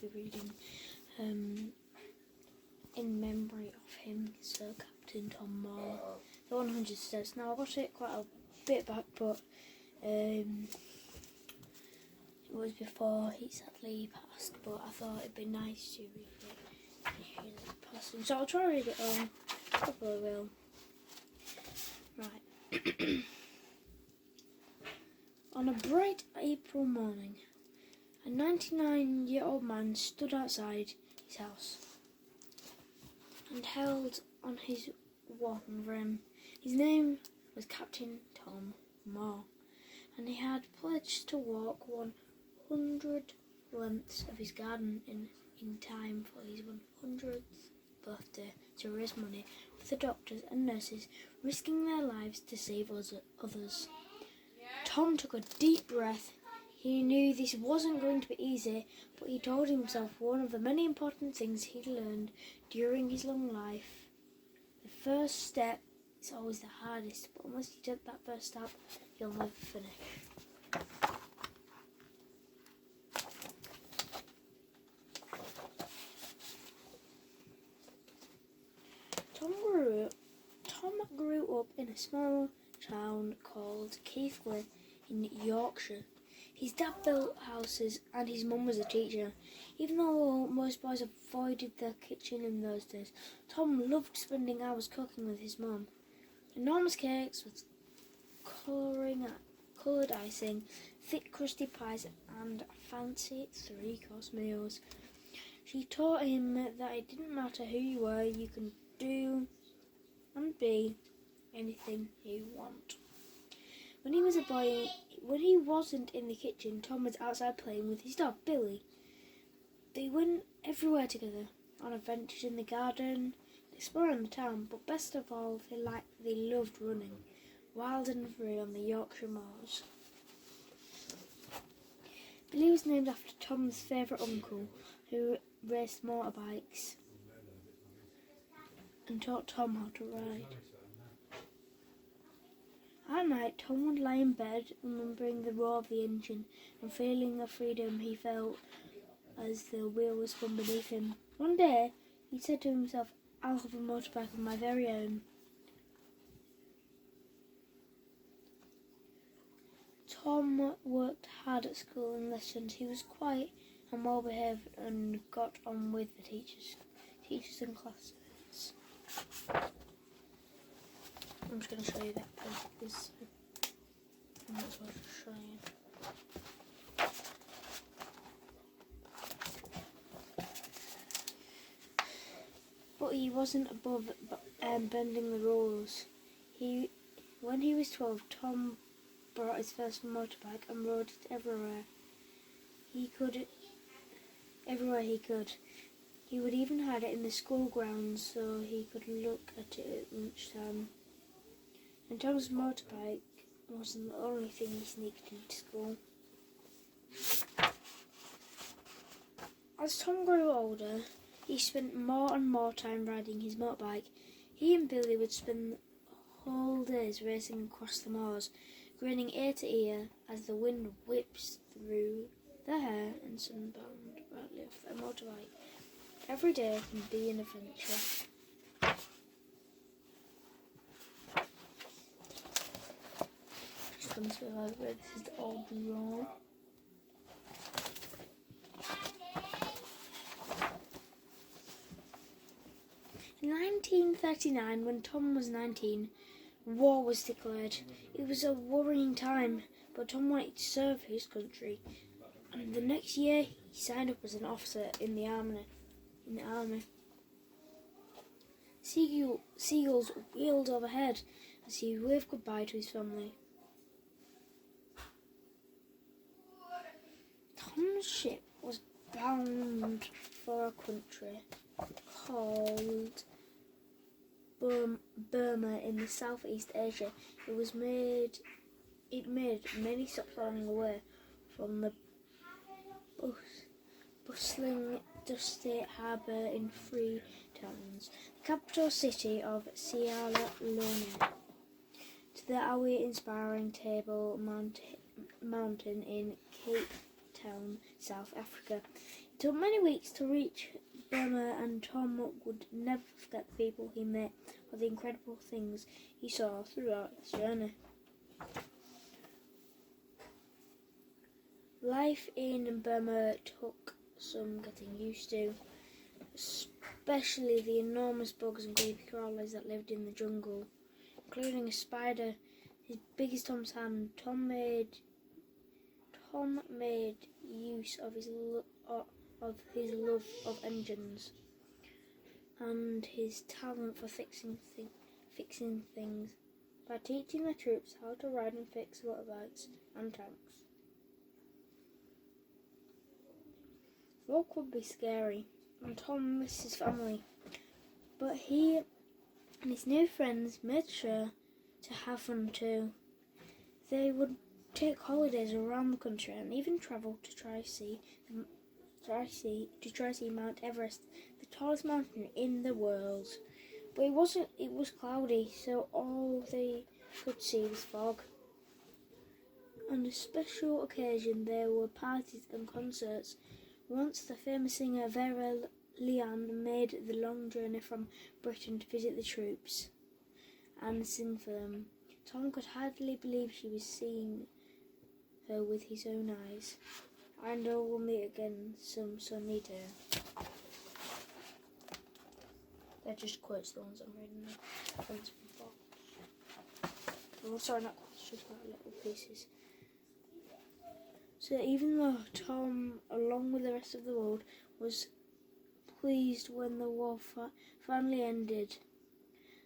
be reading in memory of him, Sir Captain Tom Moore, the 100 Steps. Now I got it quite a bit back, but it was before he sadly passed, but I thought it'd be nice to read it passing. So I'll try to read it all. Hopefully I will. Right. On a bright April morning, a 99-year-old man stood outside his house and held on his walking for him. His name was Captain Tom Moore, and he had pledged to walk 100 lengths of his garden in time for his 100th birthday to raise money for the doctors and nurses risking their lives to save others. Tom took a deep breath. He knew this wasn't going to be easy, but he told himself one of the many important things he'd learned during his long life. The first step is always the hardest, but unless you take that first step, you'll never finish. Tom grew up in a small town called Keighley in Yorkshire. His dad built houses and his mum was a teacher. Even though most boys avoided the kitchen in those days, Tom loved spending hours cooking with his mum. Enormous cakes with coloured icing, thick crusty pies and fancy 3-course meals. She taught him that it didn't matter who you were, you can do and be anything you want. When he was a boy, when he wasn't in the kitchen, Tom was outside playing with his dog, Billy. They went everywhere together, on adventures in the garden, exploring the town, but best of all, they loved running, wild and free on the Yorkshire moors. Billy was named after Tom's favourite uncle, who raced motorbikes and taught Tom how to ride. At night, Tom would lie in bed, remembering the roar of the engine and feeling the freedom he felt as the wheel spun beneath him. One day, he said to himself, "I'll have a motorbike of my very own." Tom worked hard at school and lessons. He was quiet and well behaved and got on with the teachers and classmates. I'm just going to show you that this. I might as well just show you. But he wasn't above bending the rules. When he was 12, Tom bought his first motorbike and rode it everywhere he could. He would even hide it in the school grounds so he could look at it at lunchtime. And Tom's motorbike wasn't the only thing he sneaked into school. As Tom grew older, he spent more and more time riding his motorbike. He and Billy would spend whole days racing across the moors, grinning ear to ear as the wind whips through their hair and sunbound brightly off their motorbike. Every day can be an adventure. Just going to see how this is the old roll. In 1939, when Tom was 19, war was declared. It was a worrying time, but Tom wanted to serve his country. And the next year, he signed up as an officer in the army. Seagulls wheeled overhead as he waved goodbye to his family. Tom's ship was bound for a country called Burma in the Southeast Asia. It made many stops along the way, from the bustling dusty harbour in three towns, the capital city of Sierra Leone, to the awe-inspiring Table Mountain in Cape Town, South Africa. It took many weeks to reach Burma, and Tom would never forget the people he met or the incredible things he saw throughout his journey. Life in Burma took some getting used to, especially the enormous bugs and creepy crawlers that lived in the jungle, including a spider as big as Tom's hand. Tom made use of his love of engines and his talent for fixing things by teaching the troops how to ride and fix motorbikes and tanks. Walk would be scary, and Tom missed his family, but he and his new friends made sure to have fun too. They would take holidays around the country and even travel to try see Mount Everest, the tallest mountain in the world. But it was cloudy, so all they could see was fog. On a special occasion there were parties and concerts. Once the famous singer Vera Leanne made the long journey from Britain to visit the troops and sing for them. Tom could hardly believe she was seeing her with his own eyes. I know we'll meet again some sunny day. They're just quotes, the ones I'm reading there. Ones before. Oh, sorry, not quotes, just like little pieces. So even though Tom, along with the rest of the world, was pleased when the war finally ended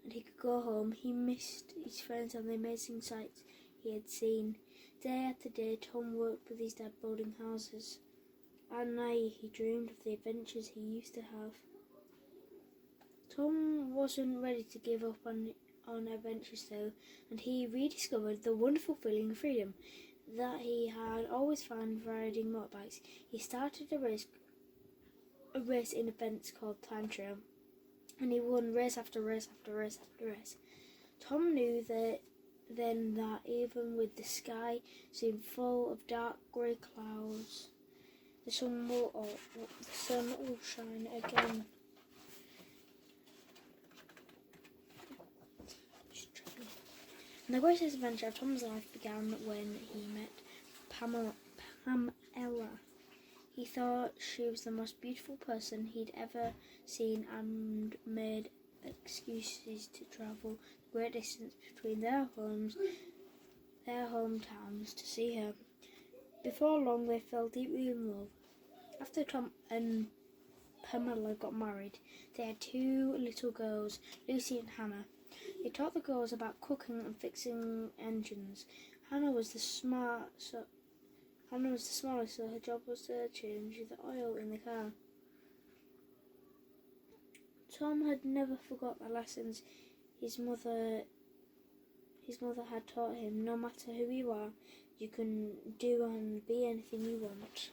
and he could go home, he missed his friends and the amazing sights he had seen. Day after day, Tom worked with his dad building houses. At night, he dreamed of the adventures he used to have. Tom wasn't ready to give up on adventures though, and he rediscovered the wonderful feeling of freedom that he had always found riding motorbikes. He started a race in a fence called Time Trial, and he won race after race after race after race. Tom knew then that even with the sky seemed full of dark grey clouds, the sun will shine again. And the greatest adventure of Tom's life began when he met Pamela. He thought she was the most beautiful person he'd ever seen and made excuses to travel the great distance between their hometowns to see her. Before long they fell deeply in love. After Tom and Pamela got married, they had two little girls, Lucy and Hannah. They taught the girls about cooking and fixing engines. Hannah was the smallest, so her job was to change the oil in the car. Tom had never forgot the lessons his mother had taught him. No matter who you are, you can do and be anything you want.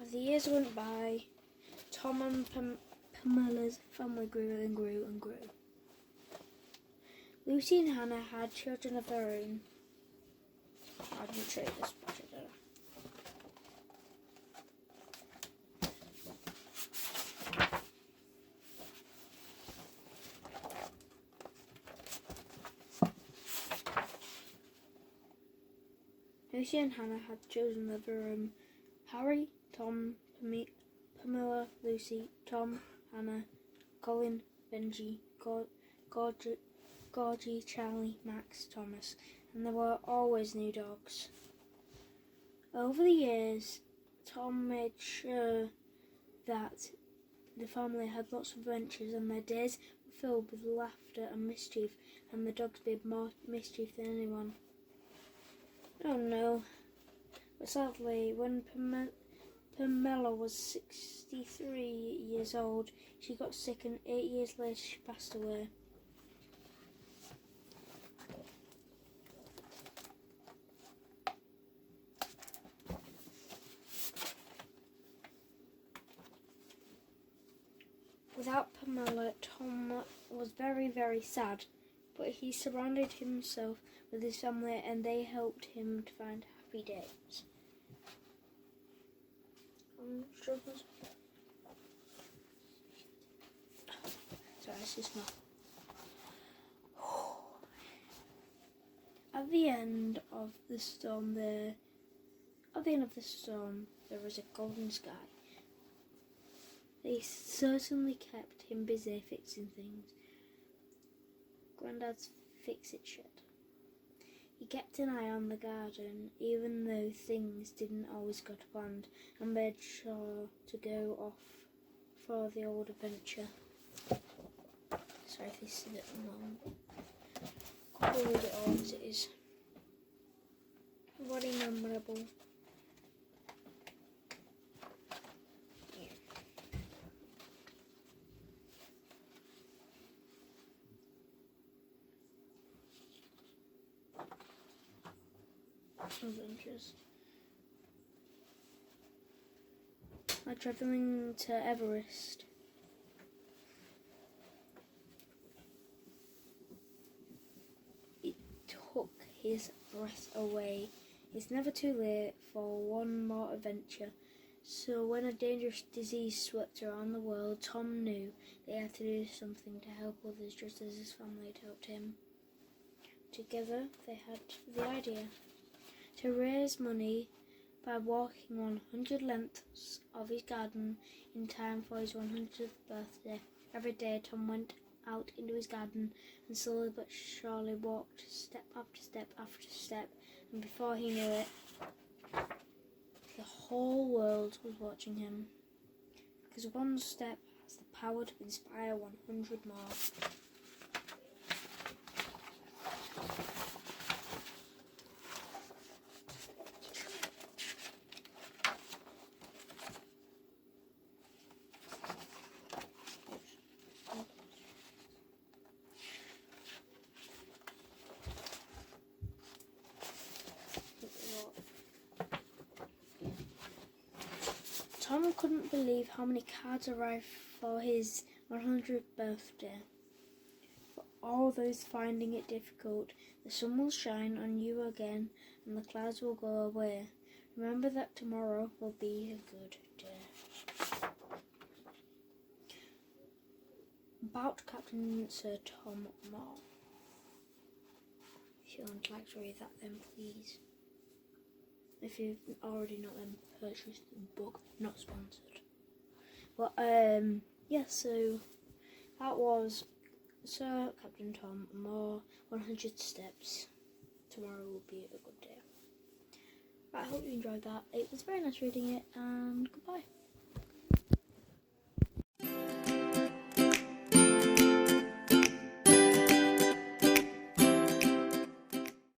As the years went by, Tom and Pamela's family grew and grew and grew. Lucy and Hannah had children of their own. I didn't show you this picture, did I? Lucy and Hannah had children of their own. Harry, Tom, Pamela, Lucy, Tom, Hannah, Colin, Benji, Gorgie, Charlie, Max, Thomas, and there were always new dogs. Over the years, Tom made sure that the family had lots of adventures and their days were filled with laughter and mischief, and the dogs did more mischief than anyone. Oh no. But sadly, when Pamela was 63 years old, she got sick and 8 years later she passed away. Without Pamela, Tom was very, very sad, but he surrounded himself with his family and they helped him to find happy days. Sorry, it's just not. At the end of the storm, there was a golden sky. They certainly kept him busy fixing things. Grandad's fix-it shed. He kept an eye on the garden, even though things didn't always go to plan, and made sure to go off for the old adventure. Sorry if this is a bit long. I'll read it all as it is. Very memorable. Adventures. Like travelling to Everest. It took his breath away. It's never too late for one more adventure. So when a dangerous disease swept around the world, Tom knew they had to do something to help others just as his family had helped him. Together they had the idea to raise money by walking 100 lengths of his garden in time for his 100th birthday. Every day Tom went out into his garden and slowly but surely walked step after step after step, and before he knew it, the whole world was watching him. Because one step has the power to inspire 100 more. Tom couldn't believe how many cards arrived for his 100th birthday. For all those finding it difficult, the sun will shine on you again and the clouds will go away. Remember that tomorrow will be a good day. About Captain Sir Tom Moore. If you would like to read that, then please. If you've already not, then purchase the book. Not sponsored. But yeah, so that was Sir Captain Tom Moore, 100 Steps. Tomorrow will be a good day. But I hope you enjoyed that. It was very nice reading it, and goodbye.